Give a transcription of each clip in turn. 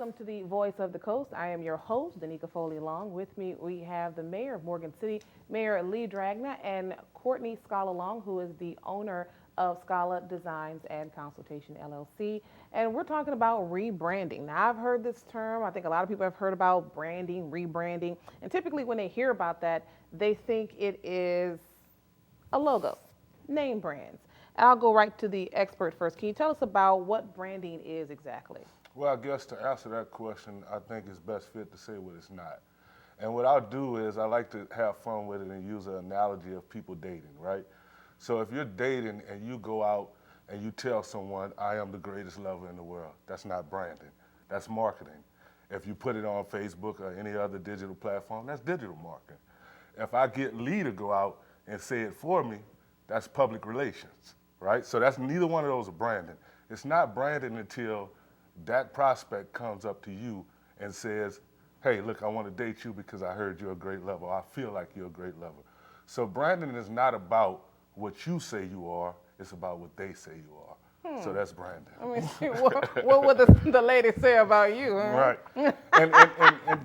welcome to the Voice of the Coast. I am your host, Danica Foley Long. With me, we have the mayor of Morgan City, Mayor Lee Dragna, and Courtney Scala Long, who is the owner of Scala Designs and Consultation, LLC. And we're talking about rebranding. Now, I've heard this term. I think a lot of people have heard about branding, rebranding. And typically when they hear about that, they think it is a logo, name brands. And I'll go right to the expert first. Can you tell us about what branding is exactly? Well, I guess to answer that question, I think it's best fit to say what it's not. And what I'll do is I like to have fun with it and use an analogy of people dating, right? So if you're dating and you go out and you tell someone, I am the greatest lover in the world, that's not branding, that's marketing. If you put it on Facebook or any other digital platform, that's digital marketing. If I get Lee to go out and say it for me, that's public relations, right? So that's neither one of those are branding. It's not branding until that prospect comes up to you and says, hey, look, I want to date you because I heard you're a great lover. I feel like you're a great lover. So branding is not about what you say you are, it's about what they say you are. So that's branding. I mean, what would the lady say about you? Huh? Right. And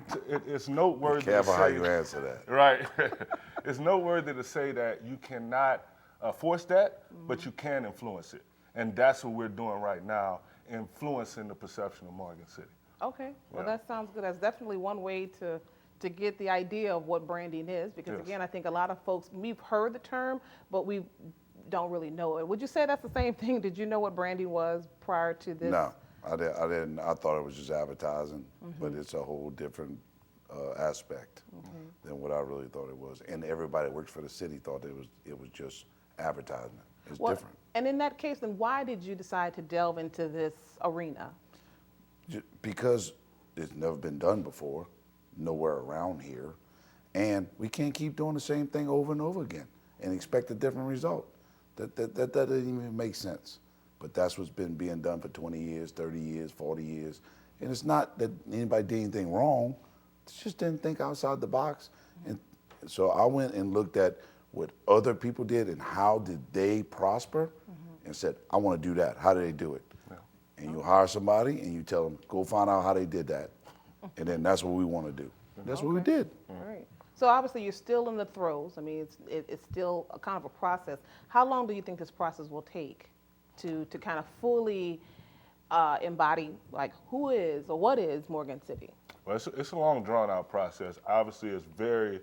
it's noteworthy Be careful to how say, you answer that. right. It's noteworthy to say that you cannot force that, but you can influence it. And that's what we're doing right now, influencing the perception of Morgan City. Okay, well, Yeah. that sounds good. That's definitely one way to get the idea of what branding is, because Yes. again, I think a lot of folks, we've heard the term, but we don't really know it. Would you say that's the same thing? Did you know what branding was prior to this? No, I didn't. I thought it was just advertising, but it's a whole different aspect than what I really thought it was. And everybody that works for the city thought it was just advertisement. It's different. And in that case, then why did you decide to delve into this arena? Because it's never been done before, nowhere around here, and we can't keep doing the same thing over and over again and expect a different result. That doesn't even make sense. But that's what's been being done for 20 years, 30 years, 40 years. And it's not that anybody did anything wrong, they just didn't think outside the box. And so I went and looked at what other people did and how did they prosper and said, I want to do that. How do they do it? And you hire somebody and you tell them, go find out how they did that. And then that's what we want to do. That's what we did. All right. So obviously you're still in the throes. I mean, it's still a kind of a process. How long do you think this process will take to kind of fully embody, like, who is or what is Morgan City? Well, it's a long, drawn-out process. Obviously, it's very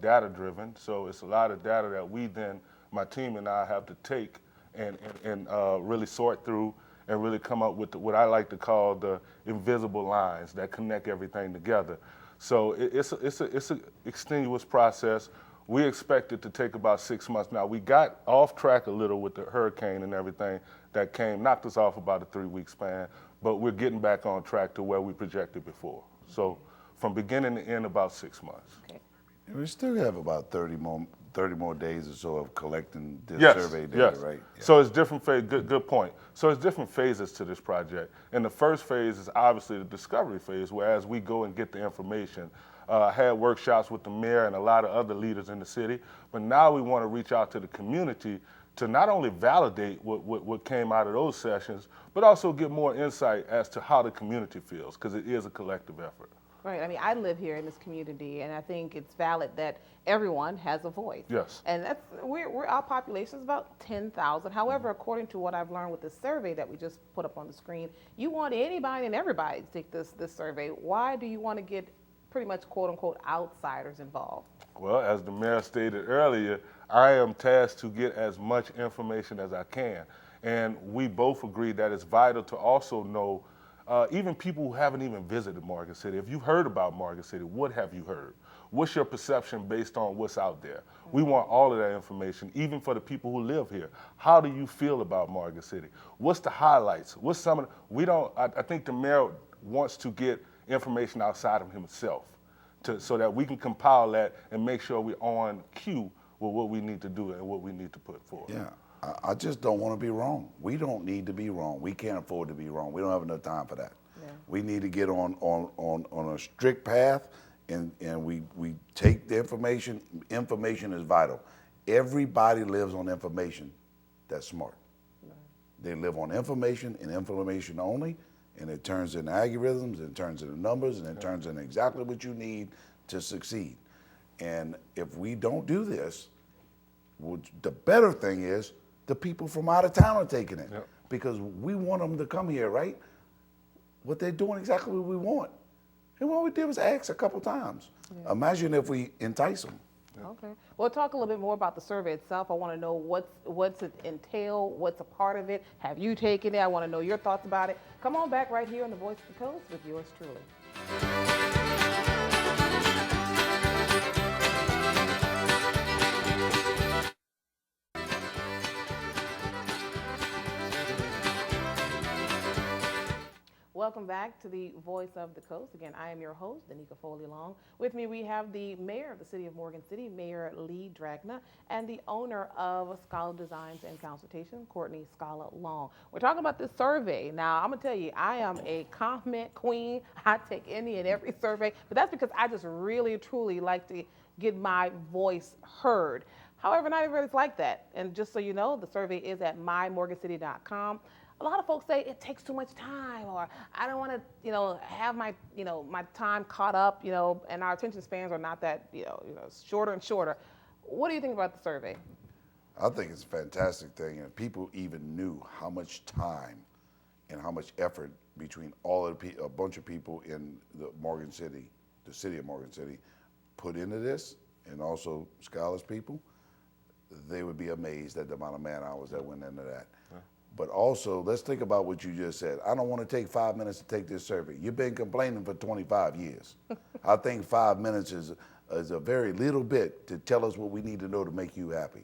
data-driven, so it's a lot of data that we then, my team and I, have to take and really sort through and really come up with what I like to call the invisible lines that connect everything together. So it's an extenuous process. We expect it to take about 6 months. Now, we got off track a little with the hurricane and everything that came, knocked us off about a 3-week span, but we're getting back on track to where we projected before. So from beginning to end, about 6 months. Okay. And we still have about 30 more days or so of collecting this Yes, survey data, yes. right? Yeah. So it's different phase. Good point. So it's different phases to this project. And the first phase is obviously the discovery phase, where as we go and get the information, had workshops with the mayor and a lot of other leaders in the city. But now we want to reach out to the community to not only validate what came out of those sessions, but also get more insight as to how the community feels, because it is a collective effort. Right. I mean, I live here in this community, and I think it's valid that everyone has a voice. Yes. And that's our population is about 10,000. However, according to what I've learned with this survey that we just put up on the screen, you want anybody and everybody to take this survey. Why do you want to get pretty much quote unquote outsiders involved? Well, as the mayor stated earlier, I am tasked to get as much information as I can. And we both agree that it's vital to also know even people who haven't even visited Morgan City. If you've heard about Morgan City, what have you heard? What's your perception based on what's out there? We want all of that information, even for the people who live here. How do you feel about Morgan City? What's the highlights? What's some of the, I think the mayor wants to get information outside of himself so that we can compile that and make sure we're on cue with what we need to do and what we need to put forward. Yeah, I just don't want to be wrong. We don't need to be wrong. We can't afford to be wrong. We don't have enough time for that. Yeah. We need to get on a strict path, and we take the information. Information is vital. Everybody lives on information that's smart. Right. They live on information and information only, and it turns into algorithms, and it turns into numbers, and it turns into exactly what you need to succeed. And if we don't do this, the better thing is the people from out of town are taking it, because we want them to come here, right? What they're doing exactly what we want. And what we did was ask a couple times. Imagine if we entice them. Okay. Well, talk a little bit more about the survey itself. I want to know what's it entail, what's a part of it. Have you taken it? I want to know your thoughts about it. Come on back right here on the Voice of the Coast with yours truly. Welcome back to the Voice of the Coast. Again, I am your host, Danica Foley Long. With me, we have the mayor of the city of Morgan City, Mayor Lee Dragna, and the owner of Scala Designs and Consultation, Courtney Scala Long. We're talking about this survey. Now, I'm gonna tell you, I am a comment queen. I take any and every survey, but that's because I just really, truly like to get my voice heard. However, not everybody's like that. And just so you know, the survey is at mymorgancity.com. A lot of folks say it takes too much time, or I don't want to, have my, my time caught up, and our attention spans are not that, shorter and shorter. What do you think about the survey? I think it's a fantastic thing, and if people even knew how much time and how much effort between all of a bunch of people in the city of Morgan City, put into this, and also Scala's people, they would be amazed at the amount of man hours that went into that. But also, let's think about what you just said. I don't want to take 5 minutes to take this survey. You've been complaining for 25 years. I think 5 minutes is a very little bit to tell us what we need to know to make you happy.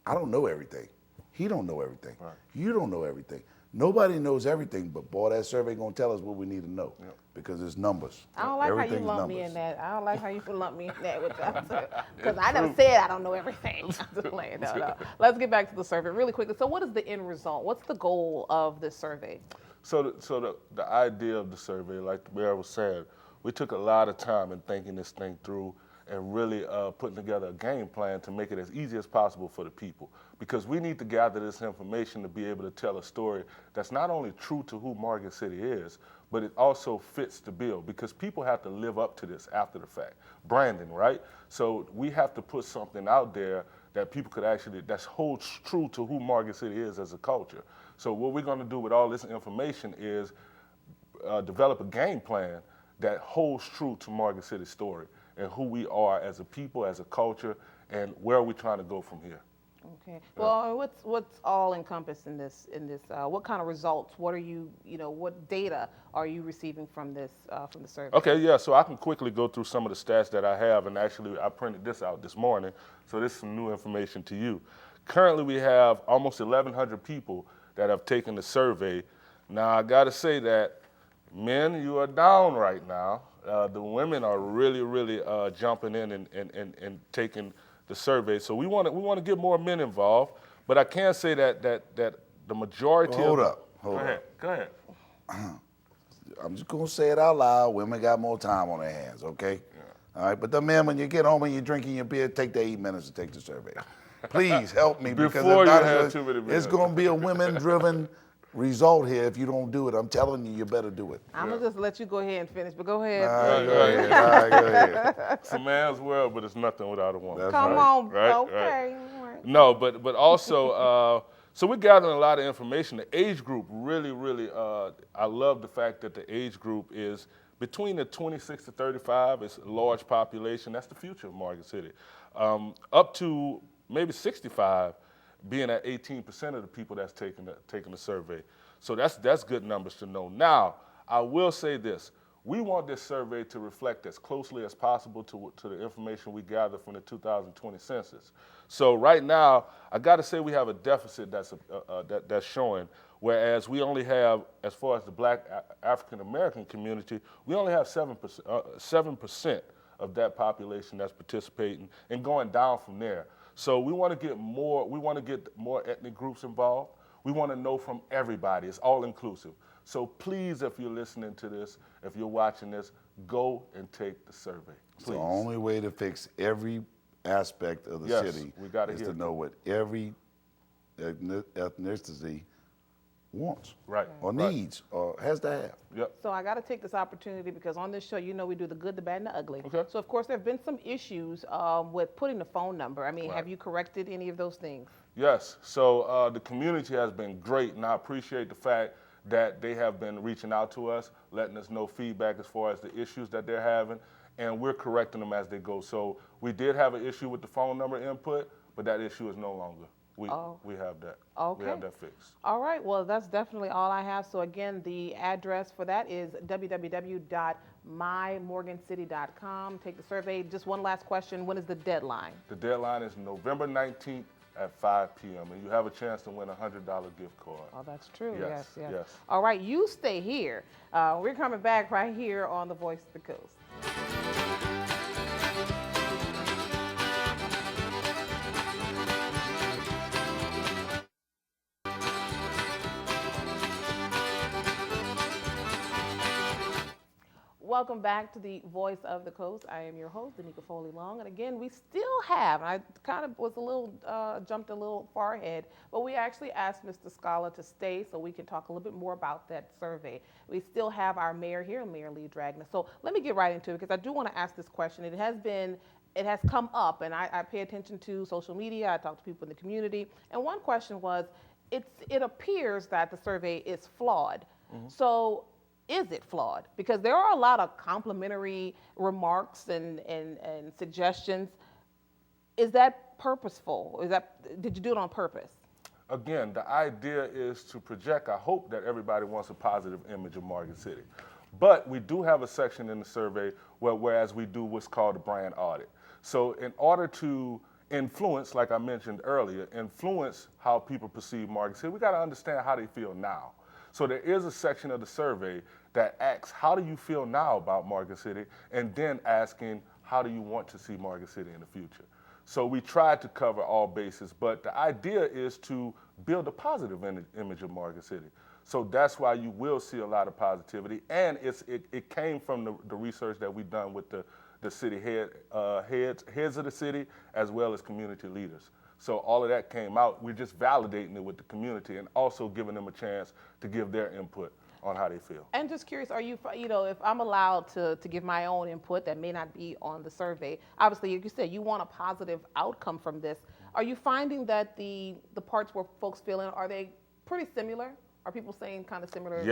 I don't know everything. He don't know everything. Right. You don't know everything. Nobody knows everything, but boy, that survey gonna tell us what we need to know, because it's numbers. I don't like how you lump me in that. I don't like how you lump me in that with that, because I never said I don't know everything. No. Let's get back to the survey really quickly. So, what is the end result? What's the goal of this survey? So the idea of the survey, like the mayor was saying, we took a lot of time in thinking this thing through and really putting together a game plan to make it as easy as possible for the people. Because we need to gather this information to be able to tell a story that's not only true to who Morgan City is, but it also fits the bill, because people have to live up to this after the fact. Branding, right? So we have to put something out there that people could that holds true to who Morgan City is as a culture. So what we're gonna do with all this information is develop a game plan that holds true to Morgan City's story and who we are as a people, as a culture, and where are we trying to go from here. Okay. Well, what's all encompassed in this? What kind of results? What are what data are you receiving from this from the survey? Okay, yeah. So I can quickly go through some of the stats that I have, and actually I printed this out this morning. So this is some new information to you. Currently, we have almost 1,100 people that have taken the survey. Now I got to say that men, you are down right now. The women are really jumping in and taking the survey. So we want to get more men involved, but I can say that the majority. Hold of up. Go ahead. I'm just gonna say it out loud. Women got more time on their hands, okay? Yeah. All right, but the men, when you get home and you're drinking your beer, take the 8 minutes to take the survey. Please help me, because it's gonna be a women-driven result here if you don't do it. I'm telling you, you better do it. I'm gonna just let you go ahead and finish, but go ahead. All right, go ahead. It's a man's world, but it's nothing without a woman. Come on, okay. Right. No, but also, so we're gathering a lot of information. The age group really, I love the fact that the age group is between the 26 to 35. It's a large population. That's the future of Morgan City. Up to maybe 65. Being at 18% of the people that's taking the survey. So that's good numbers to know. Now, I will say this. We want this survey to reflect as closely as possible to the information we gather from the 2020 census. So right now, I got to say we have a deficit that's showing, whereas we only have, as far as the Black African American community, we only have 7% of that population that's participating, and going down from there. So we want to get more ethnic groups involved. We want to know from everybody. It's all inclusive. So please, if you're listening to this, if you're watching this, go and take the survey. Please. The only way to fix every aspect of the city is to know what every ethnicity wants, Right. or Right. needs, or has to have. Yep. So I got to take this opportunity because on this show, we do the good, the bad, and the ugly. Okay. So of course, there have been some issues with putting the phone number. I mean, Right. have you corrected any of those things? Yes. So the community has been great, and I appreciate the fact that they have been reaching out to us, letting us know feedback as far as the issues that they're having, and we're correcting them as they go. So we did have an issue with the phone number input, but that issue is no longer. We have that. Okay. We have that fixed. All right, well, that's definitely all I have. So again, the address for that is www.mymorgancity.com. Take the survey. Just one last question. When is the deadline? The deadline is November 19th at 5 p.m. and you have a chance to win a $100 gift card. Oh, that's true. Yes, Yes. yes. All right, you stay here. We're coming back right here on The Voice of the Coast. Welcome back to the Voice of the Coast. I am your host, Danica Foley Long, and again, we still have. I kind of was jumped a little far ahead, but we actually asked Mr. Scala to stay so we can talk a little bit more about that survey. We still have our mayor here, Mayor Lee Dragna. So let me get right into it because I do want to ask this question. It has come up, and I pay attention to social media. I talk to people in the community, and one question was, it appears that the survey is flawed. Mm-hmm. So is it flawed? Because there are a lot of complimentary remarks and suggestions. Is that purposeful? Did you do it on purpose? Again, the idea is to project, I hope that everybody wants a positive image of Morgan City. But we do have a section in the survey whereas we do what's called a brand audit. So in order to influence, like I mentioned earlier, influence how people perceive Morgan City, we got to understand how they feel now. So there is a section of the survey that asks, how do you feel now about Morgan City? And then asking, how do you want to see Morgan City in the future? So we tried to cover all bases, but the idea is to build a positive image of Morgan City. So that's why you will see a lot of positivity. And it came from the research that we've done with the city heads of the city, as well as community leaders. So all of that came out. We're just validating it with the community and also giving them a chance to give their input on how they feel. And just curious, are you, if I'm allowed to give my own input that may not be on the survey, obviously, like you said, you want a positive outcome from this. Are you finding that the parts where folks feel in, are they pretty similar? Are people saying kind of similar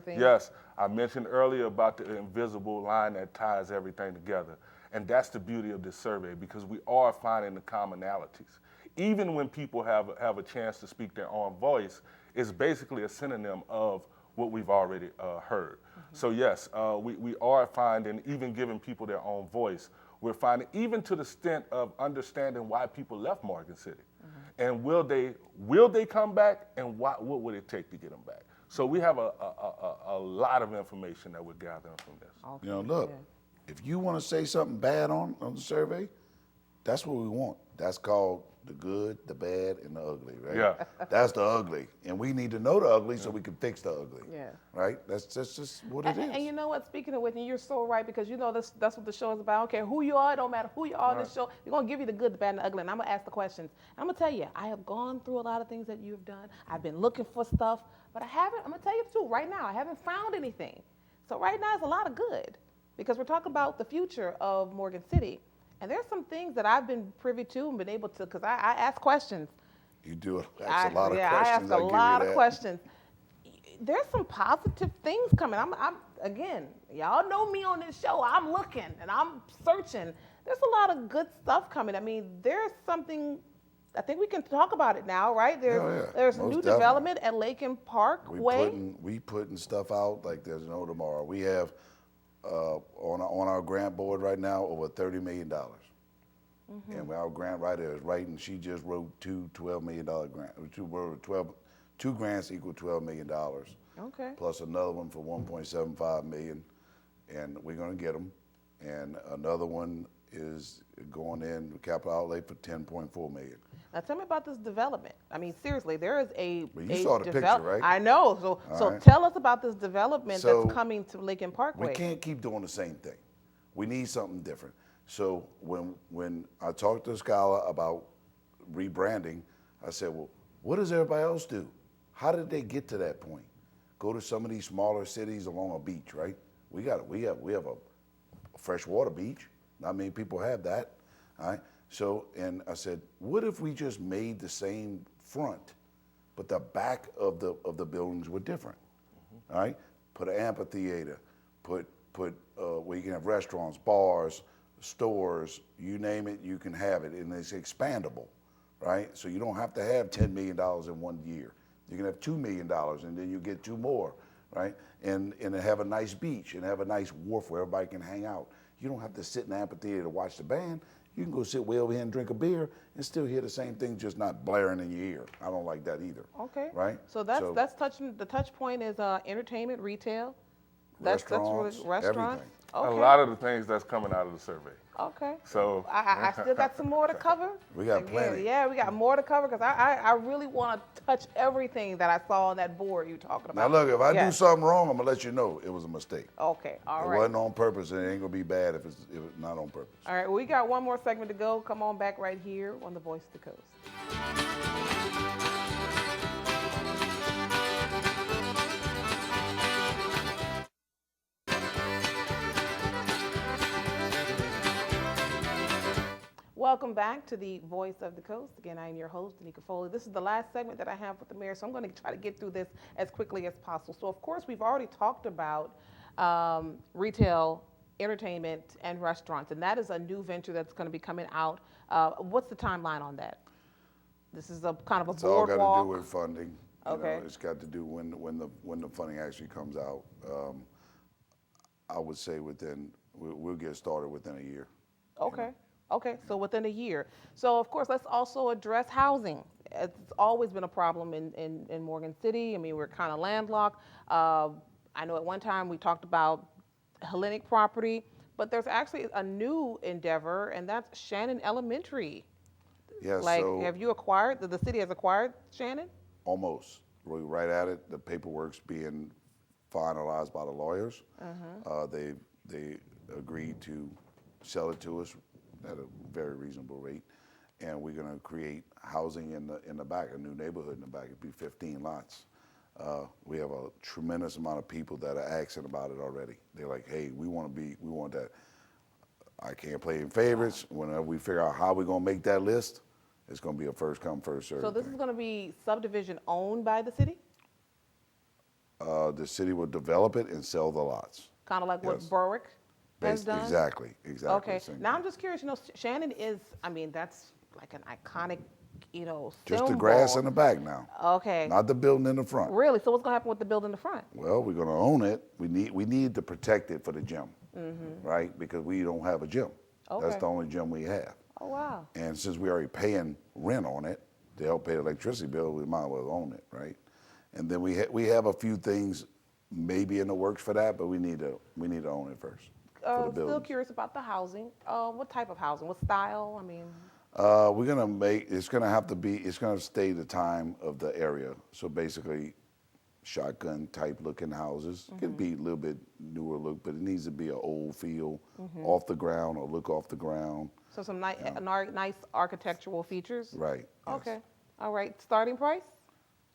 things? Yes. I mentioned earlier about the invisible line that ties everything together. And that's the beauty of this survey because we are finding the commonalities. Even when people have a chance to speak their own voice, it's basically a synonym of what we've already heard. Mm-hmm. So yes, we are finding, even giving people their own voice, we're finding even to the extent of understanding why people left Morgan City. Mm-hmm. And will they come back, and what would it take to get them back? So we have a lot of information that we're gathering from this. Okay. Look, if you want to say something bad on the survey, that's what we want. That's called the good, the bad, and the ugly, right? Yeah. That's the ugly. And we need to know the ugly so we can fix the ugly. Yeah. Right? That's just what it is. And you know what? Speaking of Whitney, you're so right because that's what the show is about. I don't care who you are, it don't matter who you are on this show. We're going to give you the good, the bad, and the ugly. And I'm going to ask the questions. I'm going to tell you, I have gone through a lot of things that you've done. I've been looking for stuff, but I'm going to tell you the truth right now. I haven't found anything. So right now it's a lot of good because we're talking about the future of Morgan City. And there's some things that I've been privy to and been able to, because I ask questions. You do ask a lot of questions. I ask a lot of questions. There's some positive things coming. I'm again, y'all know me on this show. I'm looking and I'm searching. There's a lot of good stuff coming. I mean, there's something, I think we can talk about it now, right? There's new development at Lake and Parkway. We putting stuff out like there's no tomorrow. We have on our grant board right now over $30 million. Mm-hmm. And our grant writer is writing, she just wrote two $12 million grants. Two grants equal $12 million. Okay. Plus another one for $1.75 million. And we're going to get them. And another one is going in capital outlay for $10.4 million. Now tell me about this development. I mean, seriously, there is Well, you saw the picture, right? I know. So right. Tell us about this development that's coming to Lincoln Parkway. We can't keep doing the same thing. We need something different. So when I talked to Scala about rebranding, I said, well, what does everybody else do? How did they get to that point? Go to some of these smaller cities along a beach, right? We have a freshwater beach. Not many people have that. All right. So, and I said, what if we just made the same front, but the back of the buildings were different? All right. Put an amphitheater. Put where you can have restaurants, bars, stores, you name it, you can have it, and it's expandable, right? So you don't have to have $10 million in 1 year. You can have $2 million, and then you get 2 more, right? And have a nice beach and have a nice wharf where everybody can hang out. You don't have to sit in the amphitheater to watch the band. You can go sit way over here and drink a beer and still hear the same thing, just not blaring in your ear. I don't like that either. Okay. Right? So that's touching. The touch point is entertainment, retail. Restaurants, that's really restaurants. everything. Okay. A lot of the things that's coming out of the survey. Okay. So I still got some more to cover. We got plenty. Yeah, we got more to cover because I really want to touch everything that I saw on that board you talking Now about. look, if I do Yes. something wrong, I'm gonna let you know it was a mistake. Okay. All It right. wasn't on purpose, and it ain't gonna be bad if it's not on purpose. All right. Well, we got one more segment to go. Come on back right here on the Voice of the Coast. Welcome back to the Voice of the Coast. Again, I am your host, Danica Foley. This is the last segment that I have with the mayor, so I'm going to try to get through this as quickly as possible. So, of course, we've already talked about retail, entertainment, and restaurants, and that is a new venture that's going to be coming out. What's the timeline on that? This is a kind of a It's all boardwalk. got to do with funding. You Okay. know, it's got to do when the funding actually comes out. I would say we'll get started within a year. Okay. Okay, so within a year. So of course, let's also address housing. It's always been a problem in Morgan City. I mean, we're kind of landlocked. I know at one time we talked about Hellenic property, but there's actually a new endeavor, and that's Shannon Elementary. Yeah, Like, so have you acquired, the city has acquired Shannon? almost. We're right at it. The paperwork's being finalized by the lawyers. They agreed to sell it to us at a very reasonable rate, and we're going to create housing in the back, a new neighborhood in the back. It'd be 15 lots. We have a tremendous amount of people that are asking about it already. They're like, hey, we want that. I can't play in favorites. Whenever we figure out how we're going to make that list, it's going to be a first come, first served. So this is going to be subdivision owned by the city? The city will develop it and sell the lots. Kind of like what Yes. Berwick has done? Exactly. Okay. Same Now thing. I'm just curious. You know, Shannon is. I mean, that's like an iconic. You know, Just the symbol. grass in the back now, Okay. not the building in the front. Really? So what's gonna happen with the building in the front? Well, we're gonna own it. We need to protect it for the gym, right? Because we don't have a gym. Okay. That's the only gym we have. Oh wow. And since we're already paying rent on it to help pay the electricity bill, we might as well own it, right? And then we have a few things maybe in the works for that, but we need to own it first for the Still building. curious about the housing. What type of housing? What style? I mean. We're gonna it's gonna stay the time of the area. So basically, shotgun type looking houses. It could be a little bit newer look, but it needs to be an old feel, off the ground or look off the ground. So some nice architectural features. Right. yes. Okay. All right. Starting price?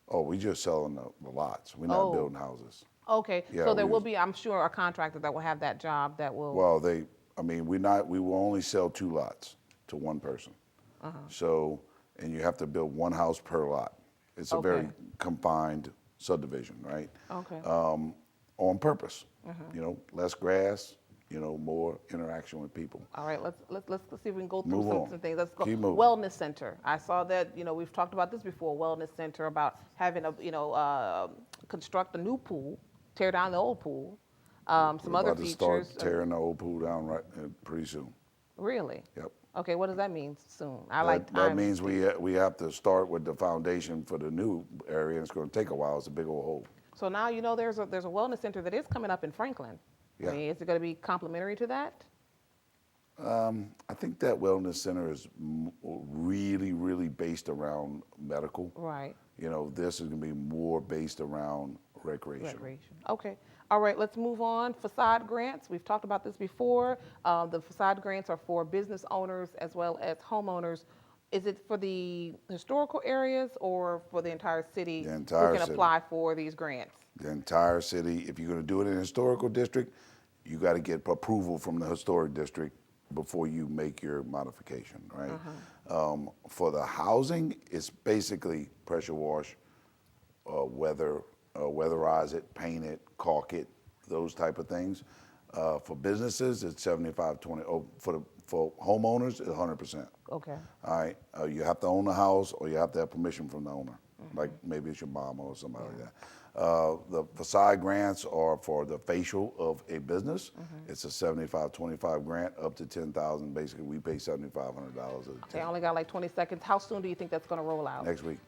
Oh, we just selling the lots. We're not Oh. building houses. Okay. Yeah, so there we will was- be, I'm sure, a contractor that will have that job that will. Well, we will only sell 2 lots to one person. So, and you have to build 1 house per lot. It's a very Okay. confined subdivision, right? Okay. On purpose. You know, less grass, more interaction with people. All right, let's see if we can go through Move on. some things. Let's go. Keep moving. Wellness center. I saw that. We've talked about this before. Wellness center about having construct a new pool, tear down the old pool. Some We're other about to start features. tearing the old pool down pretty soon. Really? Yep. Okay. What does that mean? Soon. That means we have to start with the foundation for the new area, and it's going to take a while. It's a big old hole. So now there's a wellness center that is coming up in Franklin. Yeah. I mean, is it going to be complementary to that? I think that wellness center is really, really based around medical. Right. This is going to be more based around recreation. Recreation. Okay. All right, let's move on. Facade grants. We've talked about this before. The facade grants are for business owners as well as homeowners. is it for the historical areas or for the entire city? The entire who can city. apply for these grants? The entire city. If you're going to do it in a historical district, you got to get approval from the historic district before you make your modification, right? For the housing, it's basically pressure wash, weatherize it, paint it, caulk it, those type of things. For businesses, it's 75-20. Oh, for homeowners, it's 100%. Okay. All right, you have to own the house, or you have to have permission from the owner. Like maybe it's your mama or somebody like that. The facade grants are for the facial of a business. It's a 75-25 grant up to 10,000. Basically, we pay $7,500. Okay, I only got like 20 seconds. How soon do you think that's going to roll out? Next week.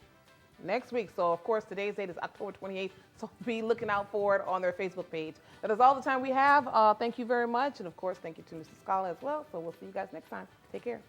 Next week. So, of course, today's date is October 28th. So be looking out for it on their Facebook page. That is all the time we have. Thank you very much. And, of course, thank you to Mr. Scala as well. So we'll see you guys next time. Take care.